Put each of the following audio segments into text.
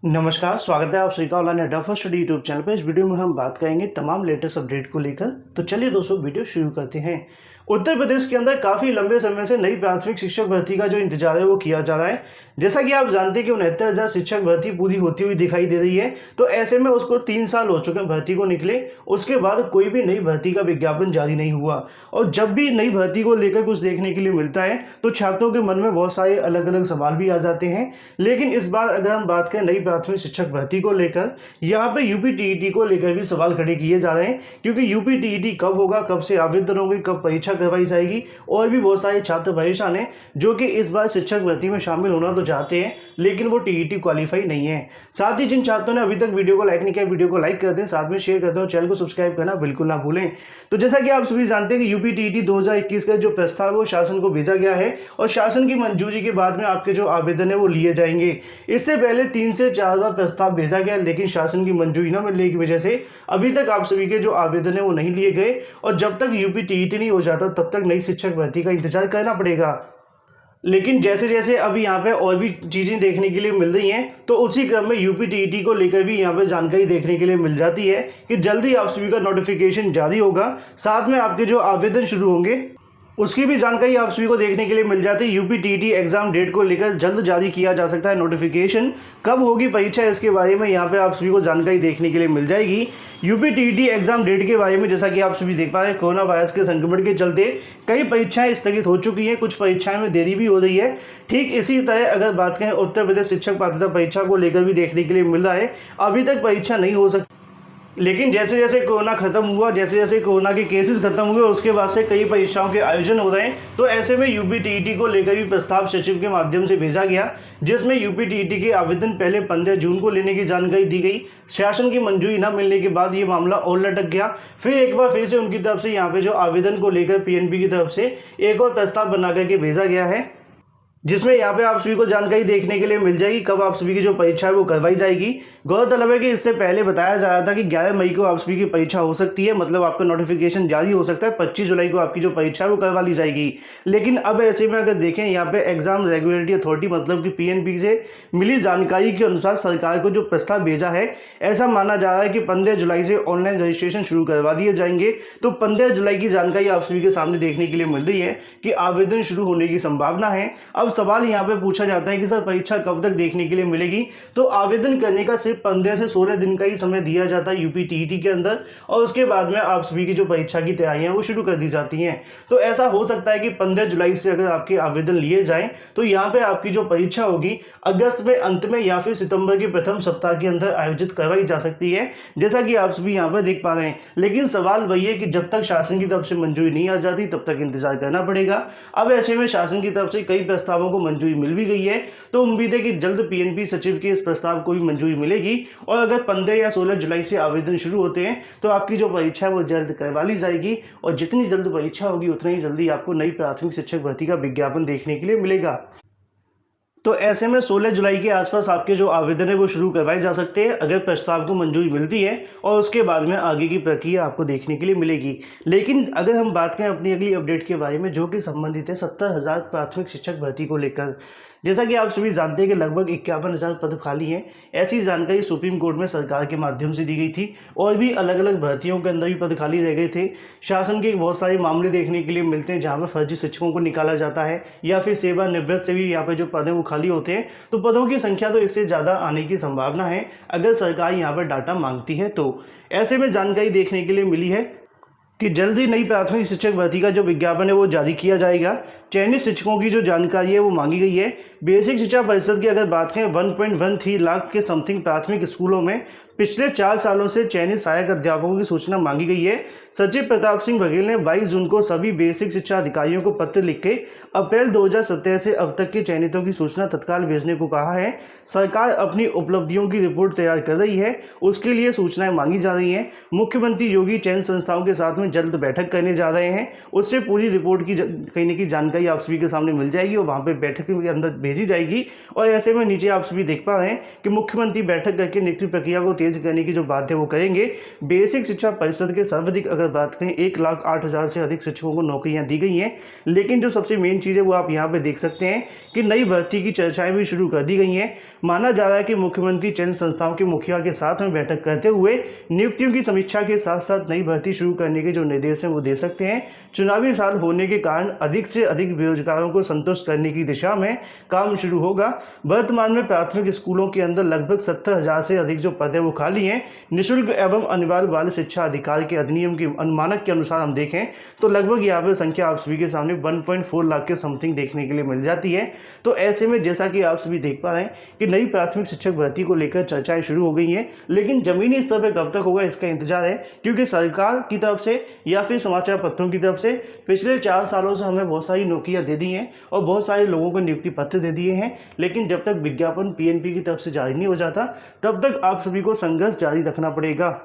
नमस्कार, स्वागत है आप सभी का ऑनलाइन अड्डा फॉर स्टडी यूट्यूब चैनल पे। इस वीडियो में हम बात करेंगे तमाम लेटेस्ट अपडेट को लेकर। तो चलिए दोस्तों वीडियो शुरू करते हैं। उत्तर प्रदेश के अंदर काफ़ी लंबे समय से नई प्राथमिक शिक्षक भर्ती का जो इंतजार है वो किया जा रहा है। जैसा कि आप जानते हैं कि 69,000 शिक्षक भर्ती पूरी होती हुई दिखाई दे रही है। तो ऐसे में उसको 3 साल हो चुके हैं भर्ती को निकले, उसके बाद कोई भी नई भर्ती का विज्ञापन जारी नहीं हुआ। और जब भी नई भर्ती को लेकर कुछ देखने के लिए मिलता है तो छात्रों के मन में बहुत सारे अलग अलग सवाल भी आ जाते हैं। लेकिन इस बार अगर हम बात करें नई प्राथमिक शिक्षक भर्ती को लेकर, यहाँ पे यूपी टीईटी को लेकर भी सवाल खड़े किए जा रहे हैं। क्योंकि यूपी टीईटी कब होगा, कब से आवेदन होंगे, कब परीक्षा करवाई जाएगी, और भी बहुत सारे छात्र परेशान हैं जो कि इस बार शिक्षक भर्ती में शामिल होना तो चाहते हैं लेकिन वो टीईटी क्वालिफाई नहीं है। साथ ही जिन छात्रों ने अभी तक वीडियो को लाइक नहीं किया, वीडियो को लाइक कर दें, साथ में शेयर कर दें और चैनल को सब्सक्राइब करना बिल्कुल ना भूलें। तो जैसा कि आप सभी जानते हैं कि यूपी टीईटी 2021 का जो प्रस्ताव वो शासन को भेजा गया है और शासन की मंजूरी के बाद में आपके जो आवेदन है वो लिए जाएंगे। इससे पहले 3 से 4 बार प्रस्ताव भेजा गया लेकिन शासन की मंजूरी न मिलने की वजह से अभी तक आप सभी के जो आवेदन है वो नहीं लिए गए। और जब तक यूपी टीईटी नहीं हो जाता तब तक नई शिक्षक भर्ती का इंतजार करना पड़ेगा। लेकिन जैसे जैसे अभी यहाँ पे और भी चीज़ें देखने के लिए मिल रही हैं तो उसी क्रम में यूपी टीईटी को लेकर भी यहाँ पे जानकारी देखने के लिए मिल जाती है कि जल्दी आप सभी का नोटिफिकेशन जारी होगा, साथ में आपके जो आवेदन शुरू होंगे उसकी भी जानकारी आप सभी को देखने के लिए मिल जाती है। यूपी टीईटी एग्जाम डेट को लेकर जल्द जारी किया जा सकता है नोटिफिकेशन। कब होगी परीक्षा इसके बारे में यहाँ पे आप सभी को जानकारी देखने के लिए मिल जाएगी। यूपी टीईटी एग्जाम डेट के बारे में जैसा कि आप सभी देख पा रहे हैं, कोरोना वायरस के संक्रमण के चलते कई परीक्षाएं स्थगित हो चुकी हैं, कुछ परीक्षाएं में देरी भी हो रही है। ठीक इसी तरह अगर बात करें उत्तर प्रदेश शिक्षक पात्रता परीक्षा को लेकर भी देखने के लिए मिल रहा है, अभी तक परीक्षा नहीं हो सकती। लेकिन जैसे जैसे कोरोना खत्म हुआ, जैसे जैसे कोरोना के केसेस खत्म हुए, उसके बाद से कई परीक्षाओं के आयोजन हो रहे हैं। तो ऐसे में यूपी टीईटी को लेकर भी प्रस्ताव सचिव के माध्यम से भेजा गया, जिसमें यूपी टीईटी के आवेदन पहले 15 जून को लेने की जानकारी दी गई। शासन की मंजूरी न मिलने के बाद ये मामला और लटक गया। फिर एक बार फिर से उनकी तरफ से यहाँ पे जो आवेदन को लेकर पीएनबी की तरफ से एक और प्रस्ताव बना करके भेजा गया है, जिसमें यहाँ पे आप सभी को जानकारी देखने के लिए मिल जाएगी कब आप सभी की जो परीक्षा है वो करवाई जाएगी। गौरतलब है कि इससे पहले बताया जा रहा था कि 11 मई को आप सभी की परीक्षा हो सकती है, मतलब आपका नोटिफिकेशन जारी हो सकता है, 25 जुलाई को आपकी जो परीक्षा है वो करवा ली जाएगी। लेकिन अब ऐसे में अगर देखें यहाँ पे एग्जाम रेगुलेटरी अथॉरिटी मतलब कि पीएनबी से मिली जानकारी के अनुसार सरकार को जो प्रस्ताव भेजा है, ऐसा माना जा रहा है कि 15 जुलाई से ऑनलाइन रजिस्ट्रेशन शुरू करवा दिए जाएंगे। तो 15 जुलाई की जानकारी आप सभी के सामने देखने के लिए मिल रही है कि आवेदन शुरू होने की संभावना है। अब सवाल यहाँ पे पूछा जाता है कि सर परीक्षा कब तक देखने के लिए मिलेगी। तो आवेदन करने का सिर्फ 15 से 16 दिन का ही समय दिया जाता है यूपी टीईटी के अंदर, और उसके बाद में आप सभी की जो परीक्षा की तैयारियां वो शुरू कर दी जाती हैं। तो ऐसा हो सकता है कि 15 जुलाई से अगर आपके आवेदन लिए जाएं तो यहाँ पे आपकी जो परीक्षा होगी अगस्त में अंत में या फिर सितंबर के प्रथम सप्ताह के अंदर आयोजित करवाई जा सकती है, जैसा कि आप सभी यहाँ पर देख पा रहे हैं। लेकिन सवाल वही है कि जब तक शासन की तरफ से मंजूरी नहीं आ जाती तब तक इंतजार करना पड़ेगा। अब ऐसे में शासन की तरफ से कई प्रस्तावों को मंजूरी मिल भी गई है, तो उम्मीद है कि जल्द पीएनबी सचिव के इस प्रस्ताव को भी मंजूरी मिलेगी। और अगर 15 या 16 जुलाई से आवेदन शुरू होते हैं तो आपकी जो परीक्षा है वो जल्द करवा ली जाएगी, और जितनी जल्द परीक्षा होगी उतना ही जल्दी आपको नई प्राथमिक शिक्षक भर्ती का विज्ञापन देखने के लिए मिलेगा। तो ऐसे में 16 जुलाई के आसपास आपके जो आवेदन है वो शुरू करवाए जा सकते हैं अगर प्रस्ताव को मंजूरी मिलती है, और उसके बाद में आगे की प्रक्रिया आपको देखने के लिए मिलेगी। लेकिन अगर हम बात करें अपनी अगली अपडेट के बारे में जो कि संबंधित है 70,000 प्राथमिक शिक्षक भर्ती को लेकर, जैसा कि आप सभी जानते हैं कि लगभग 51,000 पद खाली हैं। ऐसी जानकारी सुप्रीम कोर्ट में सरकार के माध्यम से दी गई थी, और भी अलग अलग भर्तियों के अंदर भी पद खाली रह गए थे। शासन के बहुत सारे मामले देखने के लिए मिलते हैं जहाँ पर फर्जी शिक्षकों को निकाला जाता है, या फिर सेवानिवृत्त से भी यहाँ पर जो पद हैं वो खाली होते हैं। तो पदों की संख्या तो इससे ज़्यादा आने की संभावना है अगर सरकार यहाँ पर डाटा मांगती है। तो ऐसे में जानकारी देखने के लिए मिली है कि जल्द ही नई प्राथमिक शिक्षक भर्ती का जो विज्ञापन है वो जारी किया जाएगा। चयनित शिक्षकों की जो जानकारी है वो मांगी गई है। बेसिक शिक्षा परिषद की अगर बात करें 1.13 लाख के समथिंग प्राथमिक स्कूलों में पिछले 4 सालों से चयनित सहायक अध्यापकों की सूचना मांगी गई है। सचिव प्रताप सिंह बघेल ने 22 जून को सभी बेसिक शिक्षा अधिकारियों को पत्र लिख के अप्रैल 2017 से अब तक के चयनितों की सूचना तत्काल भेजने को कहा है। सरकार अपनी उपलब्धियों की रिपोर्ट तैयार कर रही है, उसके लिए सूचनाएं मांगी जा रही हैं। मुख्यमंत्री योगी चयन संस्थाओं के साथ में जल्द बैठक करने जा रहे हैं, उससे पूरी रिपोर्ट की कहीं न कहीं जानकारी आप सभी के सामने मिल जाएगी और वहाँ पर बैठक के अंदर भेजी जाएगी। और ऐसे में नीचे आप सभी देख पा रहे हैं कि मुख्यमंत्री बैठक करके नियुक्ति प्रक्रिया को तेज चेंज करने की जो बात है वो करेंगे। बेसिक शिक्षा परिषद के सर्वाधिक अगर बात करें 1,08,000 से अधिक शिक्षकों को नौकरियां दी गई हैं। लेकिन जो सबसे मेन चीज़ है वो आप यहाँ पे देख सकते हैं कि नई भर्ती की चर्चाएं भी शुरू कर दी गई हैं। माना जा रहा है कि मुख्यमंत्री चयन संस्थाओं के मुखिया के साथ में बैठक करते हुए नियुक्तियों की समीक्षा के साथ साथ नई भर्ती शुरू करने के जो निर्देश हैं वो दे सकते हैं। चुनावी साल होने के कारण अधिक से अधिक बेरोजगारों को संतुष्ट करने की दिशा में काम शुरू होगा। वर्तमान में प्राथमिक स्कूलों के अंदर लगभग 70,000 से अधिक जो पद है वो खाली हैं। निःशुल्क एवं अनिवार्य बाल शिक्षा अधिकार के अधिनियम के अनुमानक के अनुसार हम देखें तो लगभग यहाँ पर संख्या आप सभी के सामने 1.4 लाख के समथिंग देखने के लिए मिल जाती है। तो ऐसे में जैसा कि आप सभी देख पा रहे हैं कि नई प्राथमिक शिक्षक भर्ती को लेकर चर्चाएं शुरू हो गई हैं, लेकिन जमीनी स्तर पर कब तक होगा इसका इंतजार है, क्योंकि सरकार की तरफ से या फिर समाचार पत्रों की तरफ से पिछले 4 सालों से हमें बहुत सारी नौकरियां दे दी हैं और बहुत सारे लोगों को नियुक्ति पत्र दे दिए हैं। लेकिन जब तक विज्ञापन पीएनपी की तरफ से जारी नहीं हो जाता तब तक आप सभी को संघर्ष जारी रखना पड़ेगा।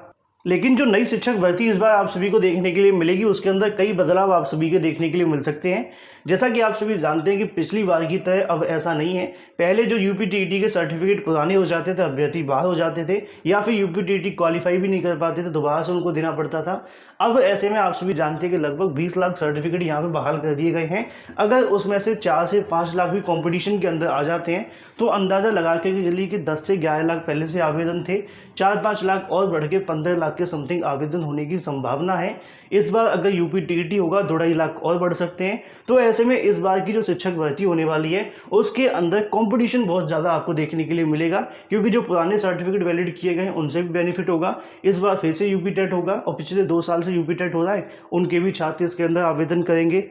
लेकिन जो नई शिक्षक भर्ती इस बार आप सभी को देखने के लिए मिलेगी उसके अंदर कई बदलाव आप सभी के देखने के लिए मिल सकते हैं। जैसा कि आप सभी जानते हैं कि पिछली बार की तरह अब ऐसा नहीं है। पहले जो यूपीटीईटी के सर्टिफिकेट पुराने हो जाते थे, अभ्यर्थी बाहर हो जाते थे या फिर यूपीटीईटी क्वालिफाई भी नहीं कर पाते थे, दोबारा से उनको देना पड़ता था। अब ऐसे में आप सभी जानते हैं कि लगभग 20 लाख सर्टिफिकेट यहाँ पर बहाल कर दिए गए हैं। अगर उसमें से 4 से 5 लाख भी कॉम्पिटिशन के अंदर आ जाते हैं तो अंदाज़ा लगा के चलिए कि 10 से 11 लाख पहले से आवेदन थे, 4-5 लाख और बढ़ के 15 लाख के समथिंग आवेदन होने की संभावना है। इस बार अगर यूपीटीईटी होगा 2.5 लाख और बढ़ सकते हैं। तो ऐसे में इस बार की जो शिक्षक भर्ती होने वाली है उसके अंदर कंपटीशन बहुत ज़्यादा आपको देखने के लिए मिलेगा, क्योंकि जो पुराने सर्टिफिकेट वैलिड किए गए हैं उनसे भी बेनिफिट होगा। इस बार फिर से यूपी टेट होगा और पिछले 2 साल से यूपी टेट हो रहा है, उनके भी छात्र इसके अंदर आवेदन करेंगे।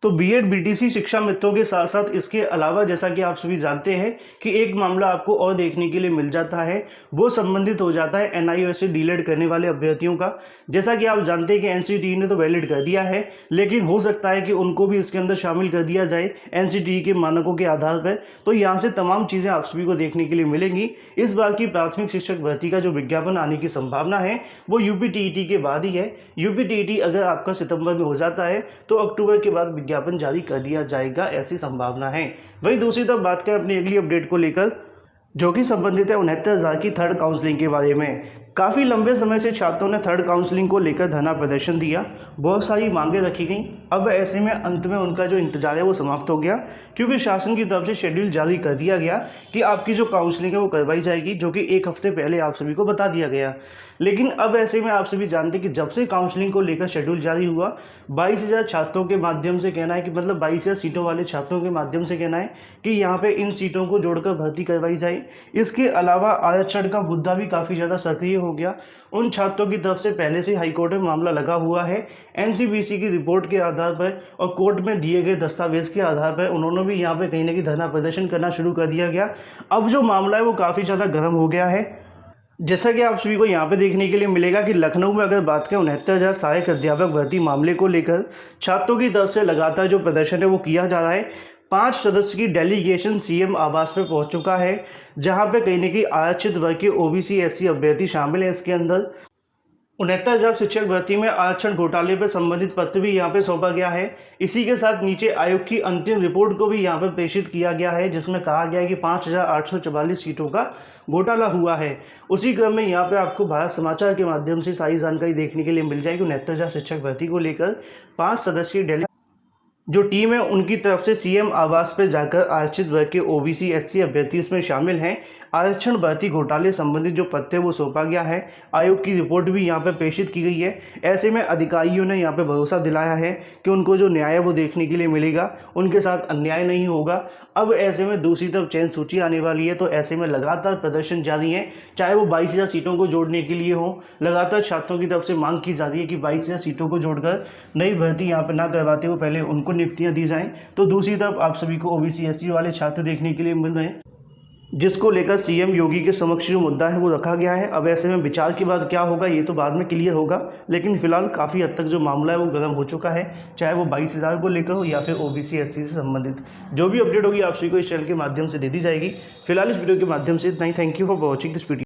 तो बीएड बीटीसी शिक्षा मित्रों के साथ साथ इसके अलावा जैसा कि आप सभी जानते हैं कि एक मामला आपको और देखने के लिए मिल जाता है, वो संबंधित हो जाता है एनआईओएस से डीलेड करने वाले अभ्यर्थियों का। जैसा कि आप जानते हैं कि एनसीटीई ने तो वैलिड कर दिया है, लेकिन हो सकता है कि उनको भी इसके अंदर शामिल कर दिया जाए एनसीटीई के मानकों के आधार पर। तो यहाँ से तमाम चीज़ें आप सभी को देखने के लिए मिलेंगी। इस बार की प्राथमिक शिक्षक भर्ती का जो विज्ञापन आने की संभावना है वो यूपीटीईटी के बाद ही है। यूपीटीईटी अगर आपका सितंबर में हो जाता है तो अक्टूबर के बाद विज्ञापन जारी कर दिया जाएगा, ऐसी संभावना है। वहीं दूसरी तरफ बात करें अपनी अगली अपडेट को लेकर, जो कि संबंधित है 69,000 की थर्ड काउंसलिंग के बारे में। काफ़ी लंबे समय से छात्रों ने थर्ड काउंसलिंग को लेकर धरना प्रदर्शन दिया, बहुत सारी मांगें रखी गई। अब ऐसे में अंत में उनका जो इंतजार है वो समाप्त हो गया, क्योंकि शासन की तरफ से शेड्यूल जारी कर दिया गया कि आपकी जो काउंसलिंग है वो करवाई जाएगी, जो कि 1 हफ्ते पहले आप सभी को बता दिया गया। लेकिन अब ऐसे में आप सभी जानते हैं कि जब से काउंसलिंग को लेकर शेड्यूल जारी हुआ, 22,000 छात्रों के माध्यम से कहना है कि मतलब 22,000 सीटों वाले छात्रों के माध्यम से कहना है कि यहाँ पे इन सीटों को जोड़कर भर्ती करवाई जाए। इसके अलावा आरक्षण का मुद्दा भी काफ़ी ज़्यादा सक्रिय हो गया। उन छात्रों की तरफ से पहले से हाईकोर्ट में मामला लगा हुआ है। एनसीबीसी की रिपोर्ट के आधार पर और कोर्ट में दिए गए दस्तावेज के आधार पर उन्होंने भी यहाँ पे कहीं ना कहीं धरना प्रदर्शन करना शुरू कर दिया गया। अब जो मामला है वो काफ़ी ज़्यादा गर्म हो गया है। जैसा कि आप सभी को यहाँ पे देखने के लिए मिलेगा कि लखनऊ में अगर बात करें 69,000 सहायक अध्यापक भर्ती मामले को लेकर छात्रों की तरफ से लगातार जो प्रदर्शन है वो किया जा रहा है। 5 सदस्य की डेलीगेशन सीएम आवास पर पहुंच चुका है, जहां पे कहीं ना कहीं आरक्षित वर्ग के ओबीसी एससी अभ्यर्थी शामिल हैं। इसके अंदर 69,000 शिक्षक भर्ती में आरक्षण घोटाले पर संबंधित पत्र भी यहाँ पे सौंपा गया है। इसी के साथ नीचे आयोग की अंतिम रिपोर्ट को भी यहाँ पर प्रेषित किया गया है, जिसमें कहा गया है कि 5,844 सीटों का घोटाला हुआ है। उसी क्रम में यहाँ पे आपको भारत समाचार के माध्यम से सारी जानकारी देखने के लिए मिल जाएगी। 69,000 शिक्षक भर्ती को लेकर 5 सदस्यीय डेली जो टीम है उनकी तरफ से सीएम आवास पर जाकर आरक्षित वर्ग के ओबीसी एससी अभ्यर्थी इसमें शामिल हैं। आरक्षण भर्ती घोटाले संबंधित जो पत्र वो सौंपा गया है, आयोग की रिपोर्ट भी यहाँ पर प्रेषित की गई है। ऐसे में अधिकारियों ने यहाँ पे भरोसा दिलाया है कि उनको जो न्याय है वो देखने के लिए मिलेगा, उनके साथ अन्याय नहीं होगा। अब ऐसे में दूसरी तरफ चयन सूची आने वाली है, तो ऐसे में लगातार प्रदर्शन जारी है, चाहे वो 22,000 सीटों को जोड़ने के लिए हो। लगातार छात्रों की तरफ से मांग की जा रही है कि 22,000 सीटों को जोड़कर नई भर्ती यहाँ पर ना करवाते हो पहले उनको नियुक्तियाँ दी जाएँ। तो दूसरी तरफ आप सभी को ओबीसी एससी वाले छात्र देखने के लिए मिल रहे हैं, जिसको लेकर सीएम योगी के समक्ष जो मुद्दा है वो रखा गया है। अब ऐसे में विचार के बाद क्या होगा ये तो बाद में क्लियर होगा, लेकिन फिलहाल काफ़ी हद तक जो मामला है वो गर्म हो चुका है, चाहे वो 22,000 को लेकर हो या फिर ओबीसी एससी से संबंधित जो भी अपडेट होगी आप सभी को इस चैनल के माध्यम से दे दी जाएगी। फिलहाल इस वीडियो के माध्यम से इतना ही। Thank you for watching this video.